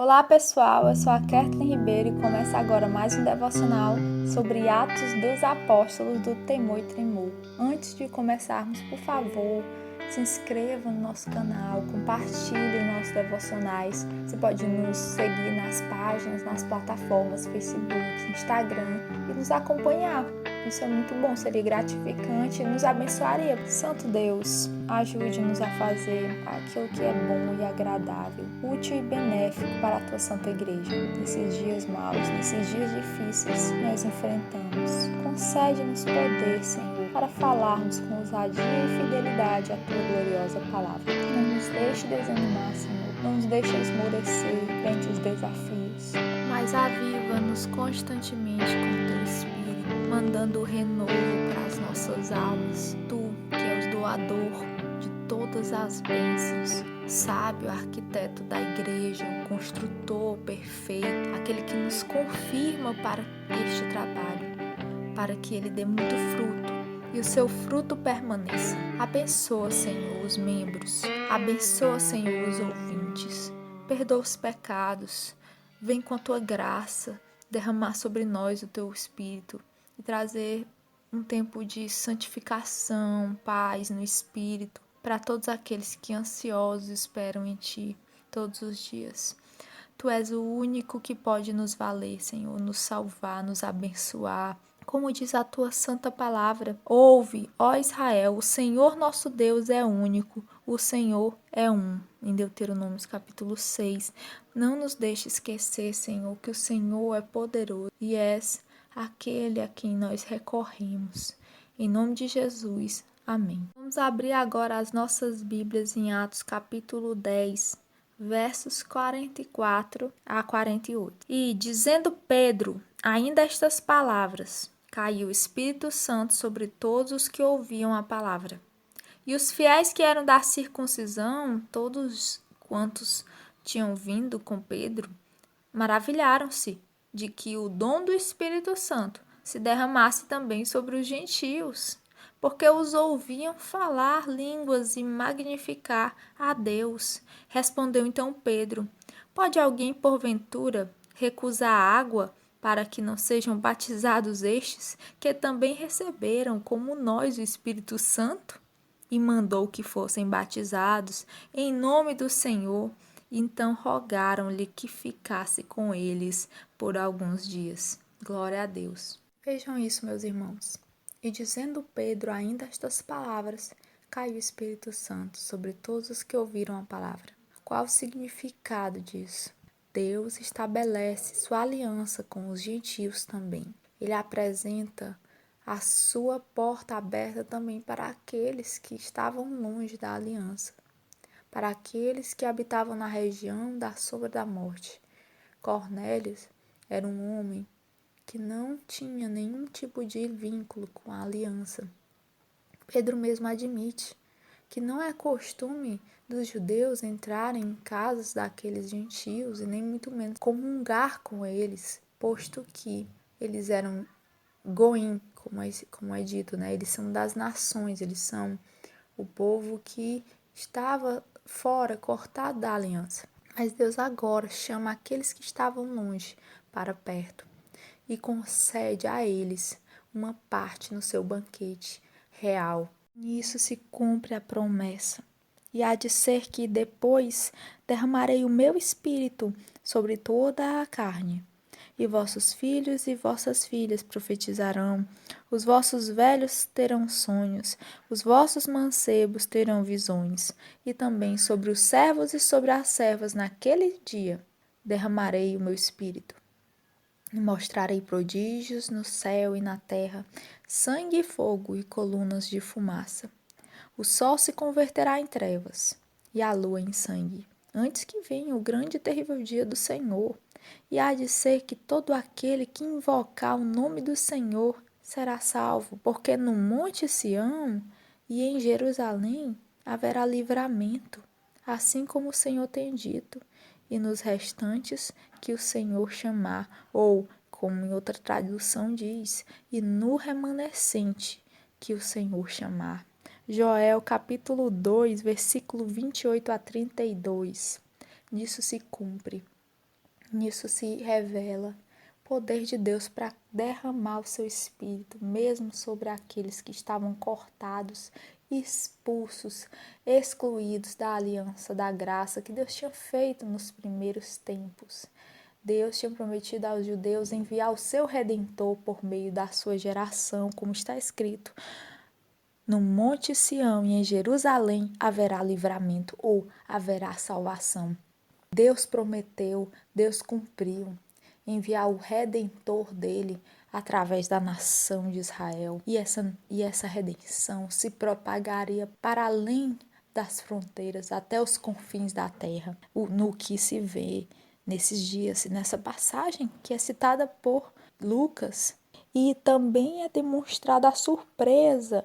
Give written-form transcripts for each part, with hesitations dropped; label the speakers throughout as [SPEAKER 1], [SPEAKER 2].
[SPEAKER 1] Olá pessoal, eu sou a Kathleen Ribeiro e começa agora mais um devocional sobre Atos dos Apóstolos do Temor e Tremor. Antes de começarmos, por favor, se inscreva no nosso canal, compartilhe os nossos devocionais. Você pode nos seguir nas páginas, nas plataformas Facebook, Instagram e nos acompanhar. Isso é muito bom, seria gratificante e nos abençoaria. Santo Deus, ajude-nos a fazer aquilo que é bom e agradável, útil e benéfico para a Tua Santa Igreja. Nesses dias maus, nesses dias difíceis que nós enfrentamos, concede-nos poder, Senhor, para falarmos com ousadia e fidelidade a Tua gloriosa palavra. Não nos deixe desanimar, Senhor. Não nos deixe esmorecer frente aos desafios, mas aviva-nos constantemente com Teu Espírito, mandando o renovo para as nossas almas. Tu, que és o doador de todas as bênçãos, sábio arquiteto da igreja, o construtor perfeito, aquele que nos confirma para este trabalho, para que ele dê muito fruto e o seu fruto permaneça. Abençoa, Senhor, os membros, abençoa, Senhor, os ouvintes, perdoa os pecados, vem com a tua graça derramar sobre nós o teu Espírito e trazer um tempo de santificação, paz no Espírito, para todos aqueles que ansiosos esperam em Ti todos os dias. Tu és o único que pode nos valer, Senhor, nos salvar, nos abençoar. Como diz a Tua santa palavra, ouve, ó Israel, o Senhor nosso Deus é único, o Senhor é um. Em Deuteronômio capítulo 6. Não nos deixe esquecer, Senhor, que o Senhor é poderoso e és aquele a quem nós recorremos. Em nome de Jesus, amém. Vamos abrir agora as nossas Bíblias em Atos capítulo 10, versos 44 a 48. E, dizendo Pedro ainda estas palavras, caiu o Espírito Santo sobre todos os que ouviam a palavra. E os fiéis que eram da circuncisão, todos quantos tinham vindo com Pedro, maravilharam-se de que o dom do Espírito Santo se derramasse também sobre os gentios, porque os ouviam falar línguas e magnificar a Deus. Respondeu então Pedro: Pode alguém, porventura, recusar água para que não sejam batizados estes, que também receberam, como nós, o Espírito Santo? E mandou que fossem batizados em nome do Senhor. Então rogaram-lhe que ficasse com eles por alguns dias. Glória a Deus. Vejam isso, meus irmãos. E dizendo Pedro ainda estas palavras, caiu o Espírito Santo sobre todos os que ouviram a palavra. Qual o significado disso? Deus estabelece sua aliança com os gentios também. Ele apresenta a sua porta aberta também para aqueles que estavam longe da aliança, para aqueles que habitavam na região da sombra da morte. Cornélio era um homem que não tinha nenhum tipo de vínculo com a aliança. Pedro mesmo admite que não é costume dos judeus entrarem em casas daqueles gentios e nem muito menos comungar com eles, posto que eles eram goim, como é dito, né? Eles são das nações, eles são o povo que estava fora, cortado da aliança. Mas Deus agora chama aqueles que estavam longe para perto e concede a eles uma parte no seu banquete real. Nisso se cumpre a promessa. E há de ser que depois derramarei o meu espírito sobre toda a carne. E vossos filhos e vossas filhas profetizarão, os vossos velhos terão sonhos, os vossos mancebos terão visões, e também sobre os servos e sobre as servas naquele dia derramarei o meu espírito. E mostrarei prodígios no céu e na terra, sangue e fogo e colunas de fumaça. O sol se converterá em trevas e a lua em sangue, antes que venha o grande e terrível dia do Senhor. E há de ser que todo aquele que invocar o nome do Senhor será salvo, porque no monte Sião e em Jerusalém haverá livramento, assim como o Senhor tem dito, e nos restantes que o Senhor chamar, ou, como em outra tradução diz, e no remanescente que o Senhor chamar. Joel capítulo 2, versículo 28 a 32. Nisso se cumpre Nisso se revela o poder de Deus para derramar o seu Espírito, mesmo sobre aqueles que estavam cortados, expulsos, excluídos da aliança, da graça que Deus tinha feito nos primeiros tempos. Deus tinha prometido aos judeus enviar o seu Redentor por meio da sua geração, como está escrito. No Monte Sião e em Jerusalém haverá livramento ou haverá salvação. Deus prometeu, Deus cumpriu, enviar o Redentor dele através da nação de Israel. E essa redenção se propagaria para além das fronteiras, até os confins da terra. No que se vê nesses dias, nessa passagem que é citada por Lucas. E também é demonstrada a surpresa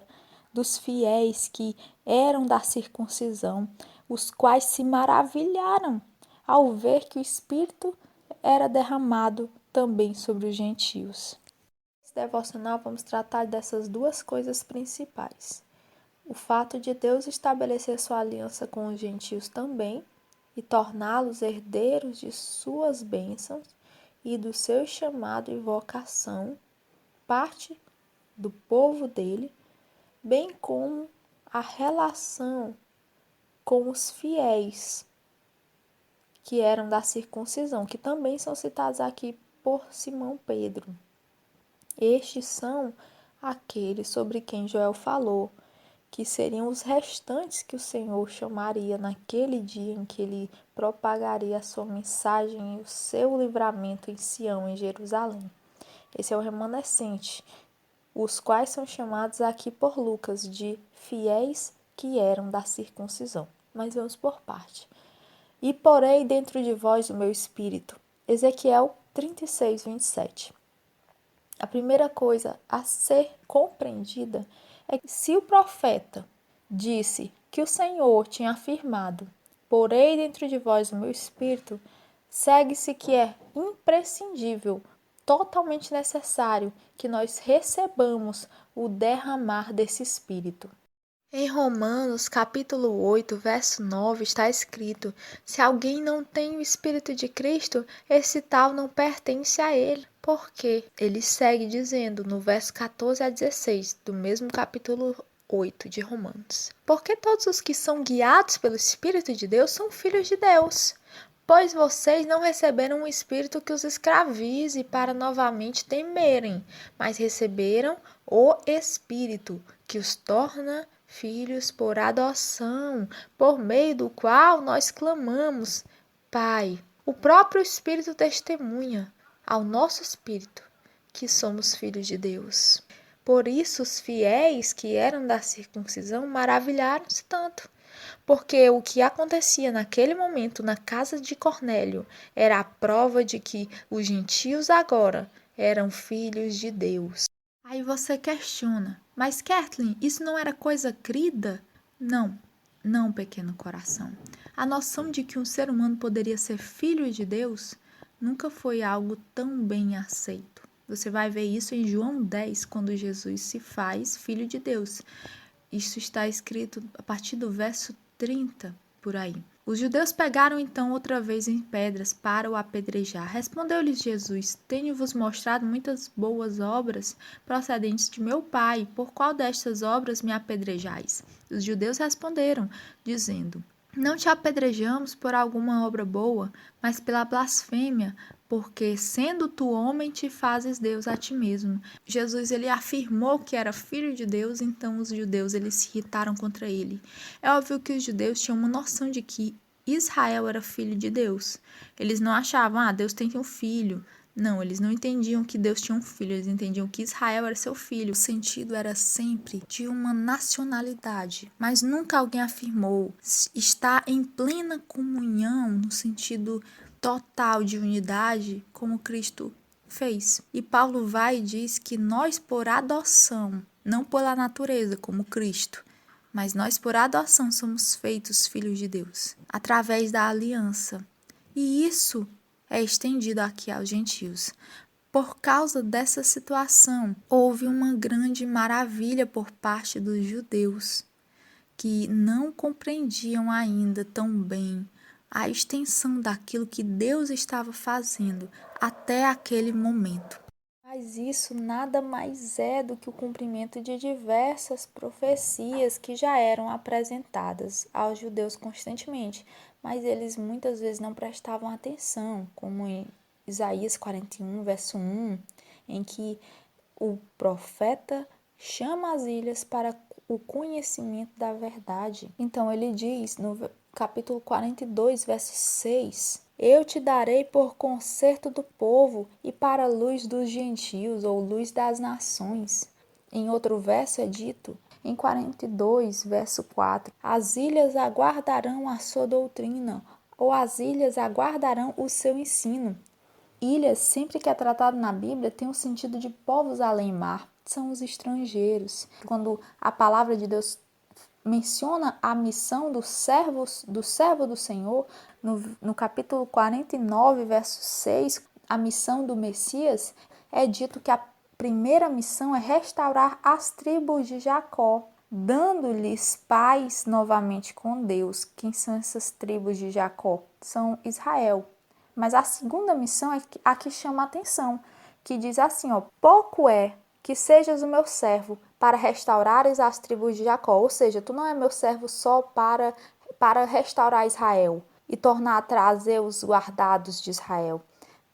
[SPEAKER 1] dos fiéis que eram da circuncisão, os quais se maravilharam ao ver que o Espírito era derramado também sobre os gentios. Nesse devocional vamos tratar dessas duas coisas principais. O fato de Deus estabelecer sua aliança com os gentios também e torná-los herdeiros de suas bênçãos e do seu chamado e vocação, parte do povo dele, bem como a relação com os fiéis que eram da circuncisão, que também são citados aqui por Simão Pedro. Estes são aqueles sobre quem Joel falou, que seriam os restantes que o Senhor chamaria naquele dia em que ele propagaria a sua mensagem e o seu livramento em Sião, em Jerusalém. Esse é o remanescente, os quais são chamados aqui por Lucas de fiéis que eram da circuncisão. Mas vamos por parte. E porei dentro de vós o meu espírito. Ezequiel 36, 27. A primeira coisa a ser compreendida é que se o profeta disse que o Senhor tinha afirmado, porei dentro de vós o meu espírito, segue-se que é imprescindível, totalmente necessário que nós recebamos o derramar desse espírito. Em Romanos, capítulo 8, verso 9, está escrito: se alguém não tem o Espírito de Cristo, esse tal não pertence a ele. Por quê? Ele segue dizendo no verso 14 a 16 do mesmo capítulo 8 de Romanos: porque todos os que são guiados pelo Espírito de Deus são filhos de Deus. Pois vocês não receberam um espírito que os escravize para novamente temerem, mas receberam o Espírito que os torna filhos por adoção, por meio do qual nós clamamos, Pai. O próprio Espírito testemunha ao nosso espírito que somos filhos de Deus. Por isso os fiéis que eram da circuncisão maravilharam-se tanto, porque o que acontecia naquele momento na casa de Cornélio era a prova de que os gentios agora eram filhos de Deus. Aí você questiona, mas Kathleen, isso não era coisa crida? Não, pequeno coração. A noção de que um ser humano poderia ser filho de Deus nunca foi algo tão bem aceito. Você vai ver isso em João 10, quando Jesus se faz filho de Deus. Isso está escrito a partir do verso 30, por aí. Os judeus pegaram então outra vez em pedras para o apedrejar. Respondeu-lhes Jesus: tenho-vos mostrado muitas boas obras procedentes de meu Pai. Por qual destas obras me apedrejais? Os judeus responderam, dizendo: não te apedrejamos por alguma obra boa, mas pela blasfêmia, porque sendo tu homem te fazes Deus a ti mesmo. Jesus ele afirmou que era filho de Deus, então os judeus eles se irritaram contra ele. É óbvio que os judeus tinham uma noção de que Israel era filho de Deus. Eles não achavam, Deus tem um filho. Não, eles não entendiam que Deus tinha um filho, eles entendiam que Israel era seu filho. O sentido era sempre de uma nacionalidade, mas nunca alguém afirmou estar em plena comunhão, no sentido total de unidade, como Cristo fez. E Paulo vai e diz que nós por adoção, não pela natureza, como Cristo, mas nós por adoção somos feitos filhos de Deus, através da aliança. E isso é estendido aqui aos gentios. Por causa dessa situação, houve uma grande maravilha por parte dos judeus, que não compreendiam ainda tão bem a extensão daquilo que Deus estava fazendo até aquele momento. Mas isso nada mais é do que o cumprimento de diversas profecias que já eram apresentadas aos judeus constantemente, mas eles muitas vezes não prestavam atenção, como em Isaías 41, verso 1, em que o profeta chama as ilhas para o conhecimento da verdade. Então ele diz no capítulo 42, verso 6: Eu te darei por conserto do povo e para a luz dos gentios, ou luz das nações. Em outro verso é dito, em 42, verso 4, as ilhas aguardarão a sua doutrina, ou as ilhas aguardarão o seu ensino. Ilhas, sempre que é tratado na Bíblia, tem o sentido de povos além-mar, são os estrangeiros. Quando a palavra de Deus menciona a missão do servo do Senhor, no capítulo 49, verso 6, a missão do Messias, é dito que a primeira missão é restaurar as tribos de Jacó, dando-lhes paz novamente com Deus. Quem são essas tribos de Jacó? São Israel. Mas a segunda missão é a que chama a atenção, que diz assim, pouco é que sejas o meu servo para restaurares as tribos de Jacó. Ou seja, tu não é meu servo só para restaurar Israel e tornar a trazer os guardados de Israel.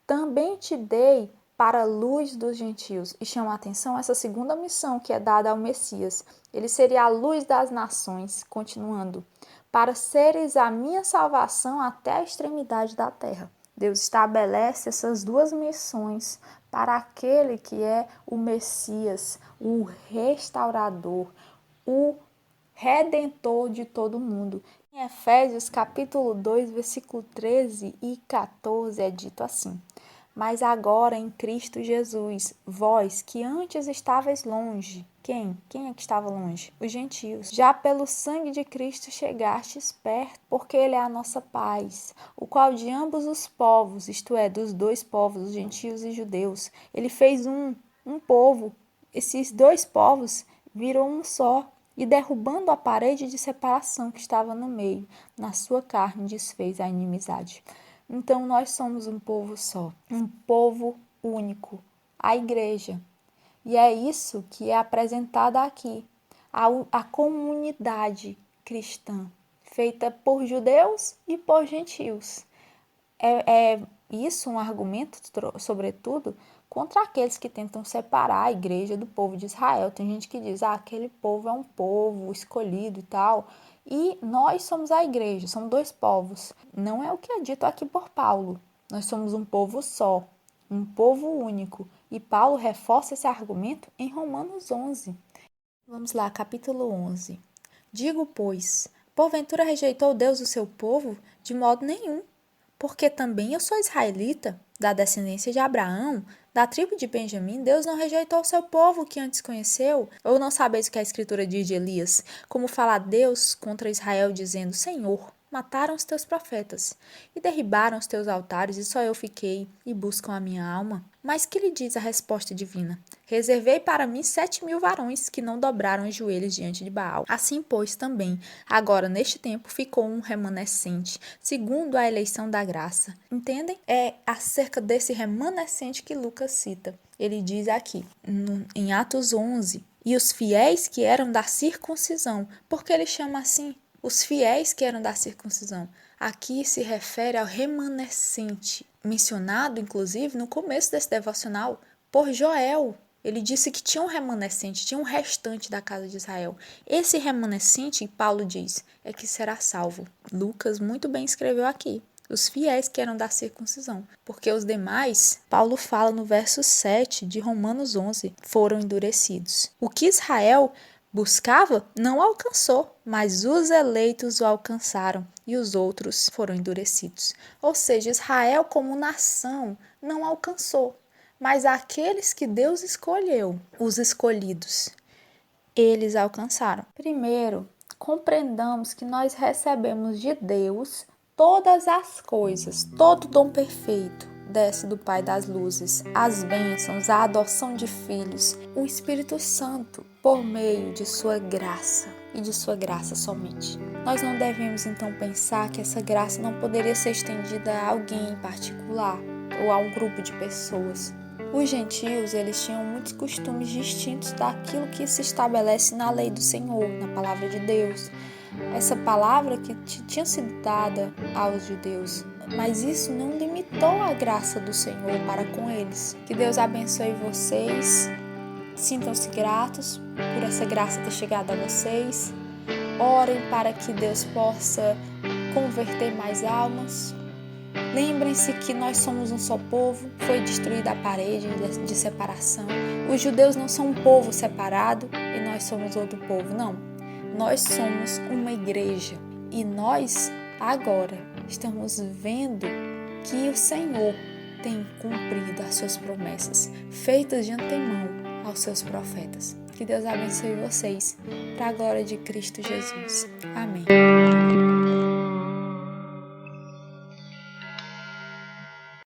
[SPEAKER 1] Também te dei para a luz dos gentios. E chama a atenção essa segunda missão que é dada ao Messias. Ele seria a luz das nações, continuando, para seres a minha salvação até a extremidade da terra. Deus estabelece essas duas missões para aquele que é o Messias, o restaurador, o redentor de todo mundo. Em Efésios capítulo 2, versículo 13 e 14 é dito assim: Mas agora em Cristo Jesus, vós que antes estavais longe. Quem? Quem é que estava longe? Os gentios. Já pelo sangue de Cristo chegastes perto, porque Ele é a nossa paz, o qual de ambos os povos, isto é, dos dois povos, os gentios e judeus, Ele fez um povo. Esses dois povos viram um só, e derrubando a parede de separação que estava no meio, na sua carne desfez a inimizade. Então nós somos um povo só, um povo único, a igreja. E é isso que é apresentado aqui, a comunidade cristã, feita por judeus e por gentios. É isso um argumento, sobretudo, contra aqueles que tentam separar a igreja do povo de Israel. Tem gente que diz, aquele povo é um povo escolhido e tal, e nós somos a igreja, somos dois povos. Não é o que é dito aqui por Paulo. Nós somos um povo só, um povo único. E Paulo reforça esse argumento em Romanos 11. Vamos lá, capítulo 11. Digo, pois, porventura rejeitou Deus o seu povo? De modo nenhum. Porque também eu sou israelita, da descendência de Abraão, da tribo de Benjamim. Deus não rejeitou o seu povo que antes conheceu. Ou não sabeis o que a escritura diz de Elias? Como fala Deus contra Israel, dizendo, Senhor, mataram os teus profetas e derribaram os teus altares, e só eu fiquei, e buscam a minha alma. Mas que lhe diz a resposta divina? Reservei para mim 7.000 varões que não dobraram os joelhos diante de Baal. Assim, pois, também, agora neste tempo, ficou um remanescente, segundo a eleição da graça. Entendem? É acerca desse remanescente que Lucas cita. Ele diz aqui, em Atos 11, e os fiéis que eram da circuncisão. Por que ele chama assim? Os fiéis que eram da circuncisão. Aqui se refere ao remanescente, mencionado inclusive no começo desse devocional por Joel. Ele disse que tinha um remanescente, tinha um restante da casa de Israel. Esse remanescente, Paulo diz, é que será salvo. Lucas muito bem escreveu aqui. Os fiéis que eram da circuncisão. Porque os demais, Paulo fala no verso 7 de Romanos 11, foram endurecidos. O que Israel buscava, não alcançou, mas os eleitos o alcançaram e os outros foram endurecidos. Ou seja, Israel como nação não alcançou, mas aqueles que Deus escolheu, os escolhidos, eles alcançaram. Primeiro, compreendamos que nós recebemos de Deus todas as coisas, todo dom perfeito desce do Pai das luzes, as bênçãos, a adoção de filhos, o Espírito Santo, por meio de sua graça e de sua graça somente. Nós não devemos então pensar que essa graça não poderia ser estendida a alguém em particular ou a um grupo de pessoas. Os gentios, eles tinham muitos costumes distintos daquilo que se estabelece na lei do Senhor, na palavra de Deus. Essa palavra que tinha sido dada aos judeus, mas isso não limitou a graça do Senhor para com eles. Que Deus abençoe vocês, sintam-se gratos por essa graça ter chegado a vocês. Orem para que Deus possa converter mais almas. Lembrem-se que nós somos um só povo, foi destruída a parede de separação. Os judeus não são um povo separado e nós somos outro povo, não. Nós somos uma igreja e nós, agora, estamos vendo que o Senhor tem cumprido as suas promessas, feitas de antemão aos seus profetas. Que Deus abençoe vocês, para a glória de Cristo Jesus. Amém.